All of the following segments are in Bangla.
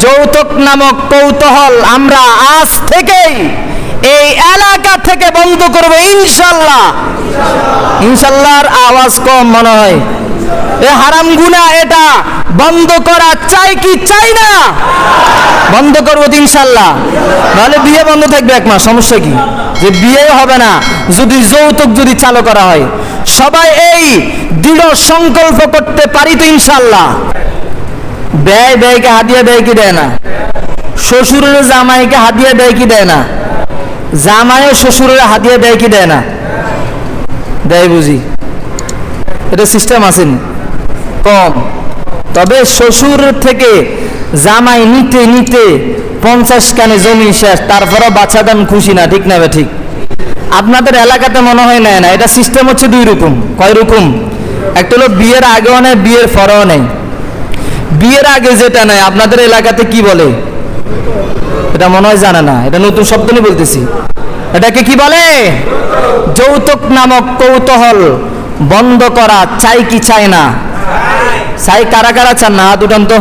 যৌতুক নামক কৌতূহল আমরা আজ থেকেই এই এলাকা থেকে বন্ধ করব ইনশাআল্লাহ। ইনশাআল্লাহর আওয়াজ কম মনে হয়। এ হারাম গুনাহ, এটা বন্ধ করা চাই কি চাই না? বন্ধ করবো ইনশাআল্লাহ। নাহলে বিয়ে বন্ধ থাকবে এক মাস, সমস্যা কি? যে বিয়ে হবে না যদি যৌতুক যদি চালু করা হয়। সবাই এই দৃঢ় সংকল্প করতে পারি তো ইনশাআল্লাহ। ব্যয়কে হাদিয়া দেয় কি দেয় না? শ্বশুরের জামাইকে হাদিয়া দেয় কি দেয় না? জামাইও শ্বশুরের হাদিয়া দেয় কি দেয় না? দেয় বুঝি। এটা সিস্টেম আসেনি কম। তবে শ্বশুর থেকে জামাই নিতে নিতে 50 কানে জমি শেষ, তারপরে বাচ্চা দান খুশি না, ঠিক না? ঠিক। আপনাদের এলাকাতে মনে হয় নেয় না। এটা সিস্টেম হচ্ছে দুই রকম। কয় রকম? একটা হলো বিয়ের আগেও নেয়, বিয়ের পরেও নেয়। বিয়ের আগে যেটা নেয় আপনাদের এলাকাতে কি বলে? এটা মনে হয় জানে না, এটা নতুন শব্দ নিয়ে বলতেছি। এটাকে কি বলে? যৌতুক নামক কৌতূহল বন্ধ করা চাই কি চাই না? চাই। কারা কারা চান না? হাত উঠান তো।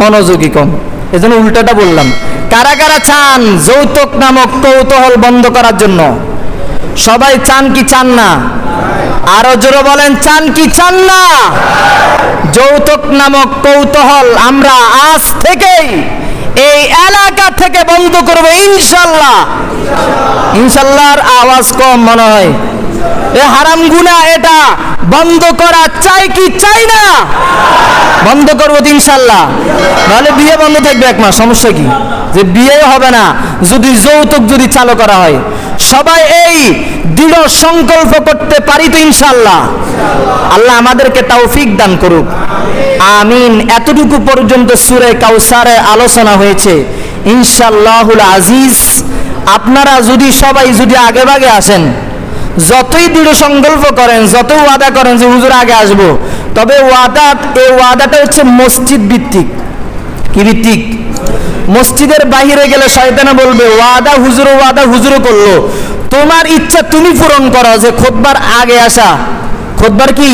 মনোযোগী কম, এজন্য উল্টাটা বললাম। কারা কারা চান যৌতুক নামক কৌতূহল বন্ধ করার জন্য? সবাই চান কি চান না? আরো জোরে বলেন, চান কি চান না? যৌতুক নামক কৌতূহল আমরা আজ থেকেই এই এলাকা থেকে বন্ধ করব ইনশাআল্লাহ। ইনশাআল্লাহর আওয়াজ কম মনে হয়। এ হারাম গুনাহ, এটা বন্ধ করা চাই কি চাই না? বন্ধ করবো ইনশাআল্লাহ। নাহলে বিয়ে বন্ধ থাকবে এক মাস, সমস্যা কি? যে বিয়ে হবে না যদি যৌতুক যদি চালু করা হয়। সবাই এই দৃঢ় সংকল্প করতে পারি তো ইনশাআল্লাহ। আল্লাহ আমাদেরকে তৌফিক দান করুক, আমিন। এতটুকু পর্যন্ত সূরা কাউসারে আলোচনা হয়েছে ইনশাআল্লাহুল আজিজ। আপনারা যদি সবাই যদি আগে ভাগে আসেন, যতই দৃঢ় সংকল্প করেন, যত ওয়াদা করেন যে হুজুর আগে আসবো, তবে এই ওয়াদাটা হচ্ছে মসজিদ ভিত্তিক। কি ভিত্তিক? মসজিদের বাহিরে গেলে শয়তানে বলবে ওয়াদা হুজুরও করলো। তোমার ইচ্ছা তুমি পূরণ করো, যে খুতবার আগে আসা। খুতবার কি?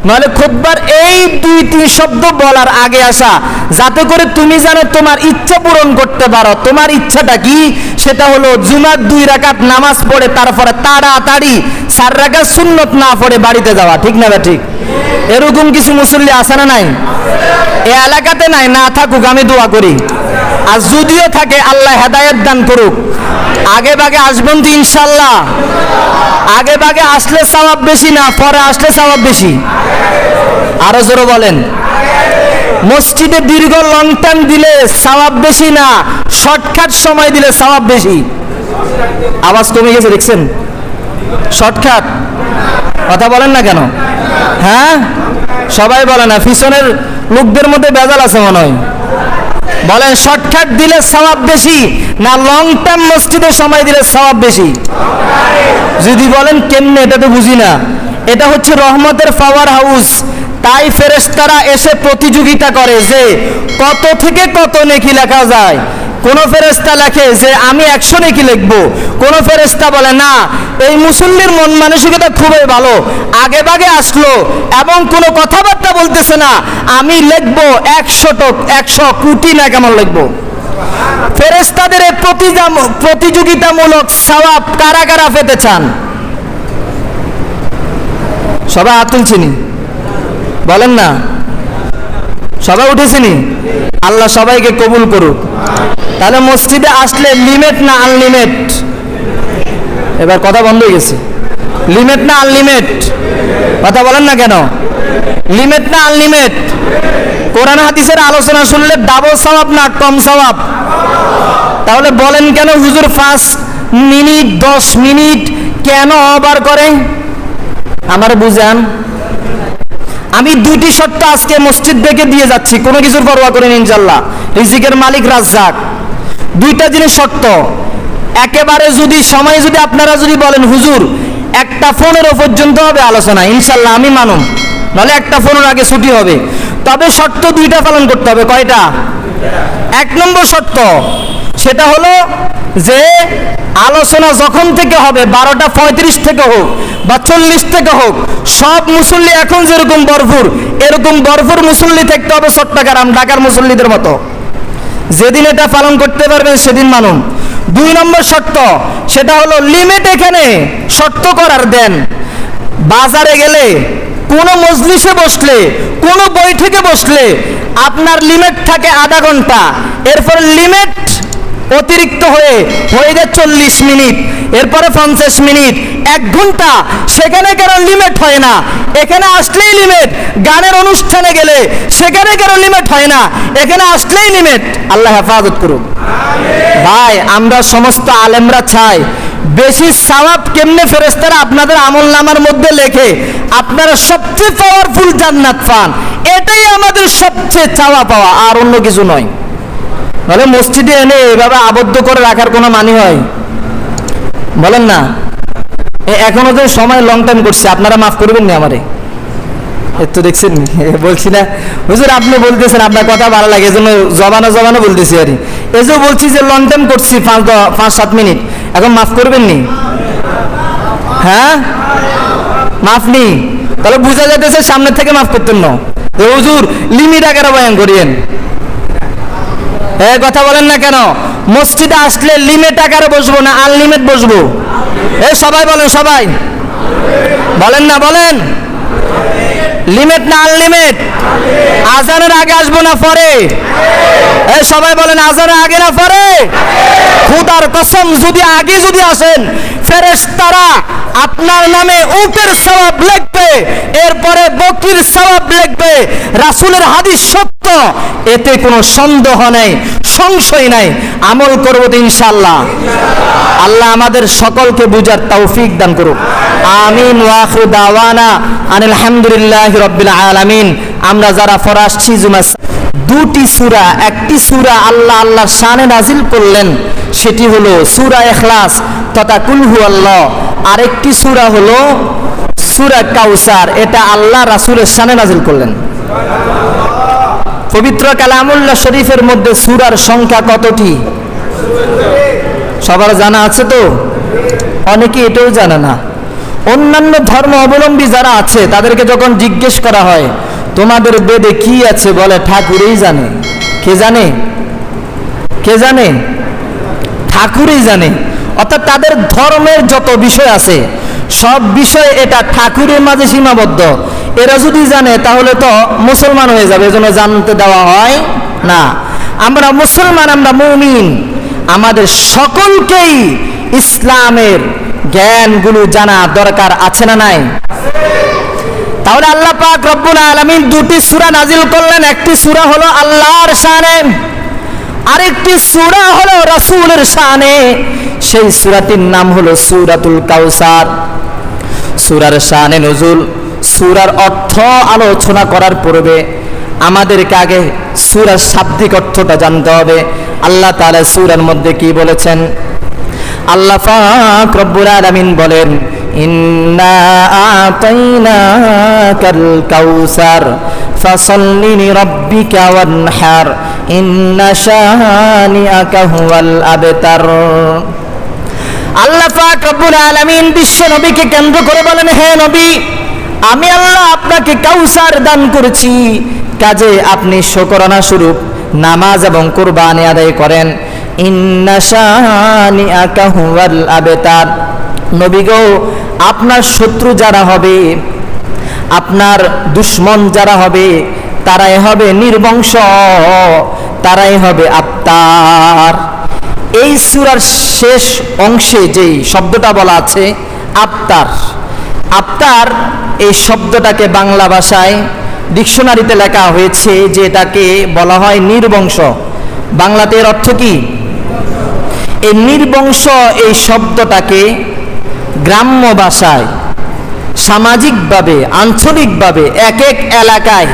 নাহলে খুতবার এই 2-3 শব্দ বলার আগে আসা, যাতে করে তুমি জানো তোমার ইচ্ছা পূরণ করতে পারো। তোমার ইচ্ছাটা কি? সেটা হলো জুমার 2 রাকাত নামাজ পড়ে তারপরে তাড়াতাড়ি 4 রাকাত সুন্নত না পড়ে বাড়িতে যাওয়া, ঠিক না? ঠিক। এরকম কিছু মুসল্লি আছে না নাই? এ এলাকাতে নাই, না থাকুক, আমি দোয়া করি। আর যদিও থাকে আল্লাহ হেদায়েত দান করুক। আগে ভাগে আসবেন তো ইনশাআল্লাহ। আগে ভাগে আসলে সওয়াব বেশি না পরে আসলে সওয়াব বেশি? আরো জোরে বলেন। মসজিদে দীর্ঘ লং টাইম দিলে সওয়াব বেশি না শর্টকাট সময় দিলে সওয়াব বেশি? আওয়াজ কমে গেছে দেখছেন? শর্টকাট কথা বলেন না কেন? হ্যাঁ, সবাই বলে না, পিছনের লোকদের মধ্যে ভেজাল আছে মনে হয়। বলেন, শর্টকাট দিলে সওয়াব বেশি না লং টার্ম মসজিদে সময় দিলে সওয়াব বেশি? যদি বলেন কেমনে, এটা তো বুঝি না। এটা হচ্ছে রহমতের পাওয়ার হাউস। তাই ফেরেশতারা এসে প্রতিযোগিতা করে যে কত থেকে কত নেকি লেখা যায়। কোন ফেরেশতা লেখে যে আমি 100 নেকি লিখবো, কোন ফেরেশতা বলে না এই মুসল্লির মন মানসিকতা খুবই ভালো, আগে ভাগে আসলো এবং কোনো কথাবার্তা বলতেছে না, আমি লিখবো 100 কোটি না কেমন লিখবো। ফেরেশতাদের এই প্রতিযোগিতামূলক সওয়াব কারা কারা পেতে চান? সবাই হাত তুলছেনি, বলেন না। সবাই উঠেছেনি? আল্লাহ সবাইকে কবুল করুক। তাহলে মসজিদে আসলে লিমিট না আনলিমিট? এবার কথা বন্ধ হয়ে গেছে। লিমিট না আনলিমিট? কথা বলেন না কেন? লিমিট না আনলিমিট? কোরআন হাদিসের আলোচনা শুনলে ডাবল সওয়াব না কম সওয়াব? তাহলে বলেন কেন হুজুর 5 মিনিট 10 মিনিট কেন ওভার করে? আমার বুঝান। আমি 2টি শর্ত আজকে মসজিদ থেকে দিয়ে যাচ্ছি, কোনো কিছুর পরোয়া করেন ইনশাআল্লাহ। রিজিকের মালিক রাজ্জাক। 2টা জিনিস শর্ত। একেবারে যদি সময় যদি আপনারা যদি বলেন হুজুর 1:15 পর্যন্ত হবে আলোচনা, ইনশাআল্লাহ আমি মানুম, নাহলে 1:15 আগে ছুটি হবে। তবে শর্ত 2টা পালন করতে হবে। কয়টা? 1 নম্বর শর্ত, সেটা হলো যে আলোচনা যখন থেকে হবে 12:35 থেকে হোক বা 40 থেকে হোক, সব মুসল্লি এখন যেরকম ভরপুর, এরকম ভরপুর মুসল্লি থাকতে হবে চট্টগ্রাম ঢাকার মুসল্লিদের মতো। যেদিন এটা পালন করতে পারবেন সেদিন মানুন। 2 নম্বর শর্ত, সেটা হলো লিমিট এখানে শর্ত করার দেন। বাজারে গেলে, কোনো মজলিসে বসলে, কোনো বৈঠকে বসলে আপনার লিমিট থাকে আধা ঘন্টা, এরপর লিমিট অতিরিক্ত হয়ে যায় 40 মিনিট, এরপরে 50 মিনিট, 1 ঘন্টা। সেখানে কেন লিমিট হয় না? এখানে আসলেই লিমিট। গানের অনুষ্ঠানে গেলে সেখানে কেন লিমিট হয় না? এখানে আসলেই লিমিট। আল্লাহ হেফাজত করুন। ভাই, আমরা সমস্ত আলেমরা চাই বেশি সওয়াব কেমনে ফেরেশতারা আপনাদের আমলনামার মধ্যে লেখে আপনারা সবচেয়ে পাওয়ারফুল জান্নাত পান। এটাই আমাদের সবচেয়ে চাওয়া পাওয়া, আর অন্য কিছু নয়। তাহলে মসজিদে এনে এভাবে আবদ্ধ করে রাখার কোনো মানে হয়? বলেন না। এখনো তো সময় লং টাইম করছে, আপনারা মাফ করবেন না আমারে। একটু দেখছেন বলছি না হুজুর, আপনি বলতেছেন আপনার কথা ভালো লাগে, এজন্য জবানো বলতেছি। আর এই যে বলছি যে লং টাইম করছি 5-7 মিনিট, এখন মাফ করবেন নি? হ্যাঁ, মাফ নি? তাহলে বুঝা যাইতেছে সামনে থেকে মাফ করতেন না। হুজুর লিমিট আকারে বয়ান করিয়েন, কথা বলেন না কেন? মসজিদে আসলে লিমিট আকারে বসবো না আনলিমিট বসবো? সবাই বলেন, সবাই বলেন না, বলেন লিমিট না আনলিমিট? আজানের আগে আসবো না পরে? সবাই বলেন আজানের আগে না পরে? খোদার কসম, যদি আগে আসেন ফেরেশতারা আপনার নামে উটের সওয়াব লিখবে, এরপরে বকরির সওয়াব লিখবে। রাসূলের হাদিস সত্য, এতে কোনো সন্দেহ নেই, সংশয় নাই। আমল করব তো ইনশাআল্লাহ। আল্লাহ আমাদের সকলকে বুঝার তৌফিক দান করুক। আমিন। ওয়া আখিরু দাওয়ানা আনিল হামদুলিল্লাহি রাব্বিল আলামিন। আমরা যারা ফরাসি জুমা 2টি সূরা, একটি সূরা আল্লাহর শানে নাজিল করলেন, সেটি হলো সূরা ইখলাস তথা কুল হুয়াল্লাহ। আরেকটি সূরা হলো সূরা কাউসার, এটা আল্লাহ রাসূলের শানে নাজিল করলেন। পবিত্র কালামুল্লাহ শরীফের মধ্যে সূরার সংখ্যা কতটি সবার জানা আছে তো? অনেকে এটাও জানে না। অন্যান্য ধর্ম অবলম্বী যারা আছে তাদেরকে যখন জিজ্ঞেস করা হয় তোমাদের বেদে কি আছে, বলে ঠাকুরই জানে। কে জানে? কে জানে? ঠাকুরই জানে। অর্থাৎ তাদের ধর্মের যত বিষয় আছে সব বিষয় এটা ঠাকুরের মাঝে সীমাবদ্ধ। এরা যদি জানে তাহলে তো মুসলমান হয়ে যাবে, এজন্য জানতে দেওয়া হয় না। আমরা মুসলমান, আমরা মুমিন, আমাদের সকলকেই ইসলামের জ্ঞানগুলো জানা দরকার আছে না নাই? তাহলে আল্লাহ পাক রব্বুল আলামিন 2টি সূরা নাজিল করলেন। একটি সূরা হলো আল্লাহর শানে, আরেকটি সূরা হলো রাসূলের শানে। সেই সূরাটির নাম হলো সূরাতুল কাউসার। সূরার শানে নজুল, সূরার অর্থ আলোচনা করার পূর্বে আমাদেরকে আগে সূরার শাব্দিক অর্থটা জানতে হবে। আল্লাহ তাআলা সূরার মধ্যে কি বলেছেন? আল্লাহ পাক রব্বুল আলামিন বলেন, ইন্না আতাইনাকাল কাউসার ফাসাল্লি লিরাব্বিকা ওয়ানহার ইন্না শানিআকা হুয়াল আবতার। আল্লাহ পাক রব্বুল আলামিন বিশ্ব নবীকে কেন্দ্র করে বলেন, হে নবী, আমি আল্লাহ আপনাকে কাউসার দান করেছি, কাজে আপনি শুকরানা স্বরূপ নামাজ এবং কুরবানি আদায় করেন। ইন্না শানিআকা হুয়াল আবতার। নবী গো, আপনার শত্রু যারা হবে, আপনার দুশমন যারা হবে, তারাই হবে নির্বংশ, তারাই হবে আবতার। এই সূরার শেষ অংশে যেই শব্দটা বলা আছে আবতার, আবতার এই শব্দটাকে বাংলা ভাষায় ডিকশনারিতে লেখা হয়েছে যে এটাকে বলা হয় নির্বংশ। বাংলাতে এর অর্থ কি? এই নির্বংশ এই শব্দটাকে গ্রাম্য ভাষায়, সামাজিকভাবে, আঞ্চলিকভাবে এক এক এলাকায়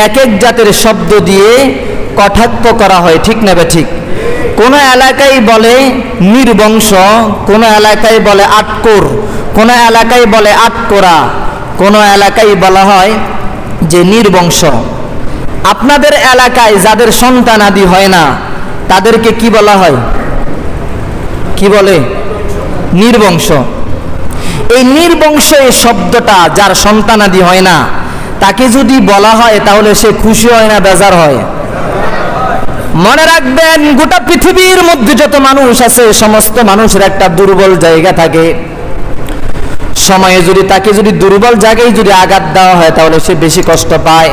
এক এক জাতের শব্দ দিয়ে কটাক্ষ করা হয়, ঠিক না ঠিক? কোন এলাকায় বলে নির্বংশ, কোন এলাকায় বলে আটকোর, কোন এলাকায় বলে আটকোরা, কোন এলাকায় বলা হয় যে নির্বংশ। আপনাদের এলাকায় যাদের সন্তানাদি হয় না তাদেরকে কি বলা হয়? কি বলে? নির্বংশ। এই নির্বংশ এই শব্দটা যার সন্তানাদি হয় না, তাকে যদি বলা হয় তাহলে সে খুশি হয় না বেজার হয়? মনে রাখবেন, গোটা পৃথিবীর মধ্যে যত মানুষ আছে সমস্ত মানুষের একটা দুর্বল জায়গা থাকে। সময়ে যদি তাকে যদি দুর্বল জায়গায় যদি আঘাত দেওয়া হয় তাহলে সে বেশি কষ্ট পায়।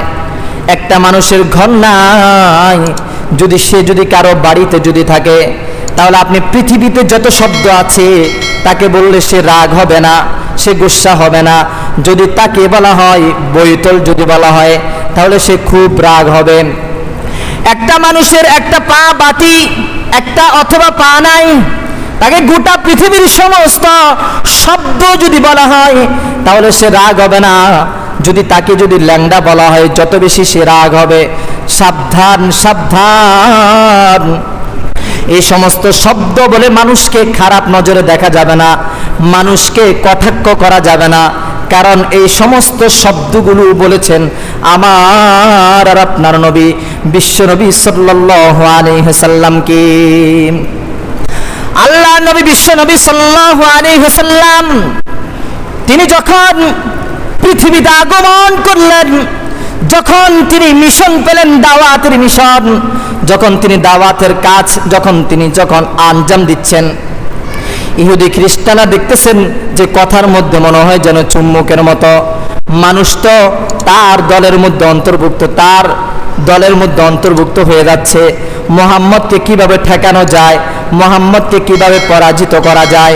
একটা মানুষের ঘর নাই, যদি সে যদি কারো বাড়িতে যদি থাকে, তাহলে আপনি পৃথিবীতে যত শব্দ আছে তাকে বললে সে রাগ হবে না, সে গুসা হবে না। যদি তাকে বলা হয় বৈতল যদি বলা হয় তাহলে সে খুব রাগ হবে। একটা মানুষের একটা পা বাতি, একটা অথবা পা নাই, তাকে গোটা পৃথিবীর সমস্ত শব্দ যদি বলা হয় তাহলে সে রাগ হবে না। যদি তাকে যদি ল্যাংড়া বলা হয় যত বেশি সে রাগ হবে। সাবধান সাবধান, এই সমস্ত শব্দ বলে মানুষকে খারাপ নজরে দেখা যাবে না, মানুষকে কটাক্ষ করা যাবে না, কারণ এই সমস্ত শব্দগুলো বলেছেন আমার আর আপনার নবী বিশ্বনবী সাল্লাল্লাহু আলাইহি সাল্লামকে। আল্লাহ নবী বিশ্বনবী সাল্লাল্লাহু আলাইহি ওয়াসাল্লাম তিনি যখন পৃথিবীতে আগমন করলেন, যখন তিনি মিশন পেলেন, দাওয়াতের মিশন, যখন তিনি দাওয়াতের কাজ যখন আঞ্জাম দিচ্ছেন, ইহুদি খ্রিস্টানরা দেখতেছেন যে কথার মধ্যে মনে হয় যেন চুম্বকের মতো। মানুষ তো তার দলের মধ্যে অন্তর্ভুক্ত হয়ে যাচ্ছে। মুহাম্মদকে কিভাবে ঠেকানো যায়, মুহাম্মদকে কিভাবে পরাজিত করা যায়,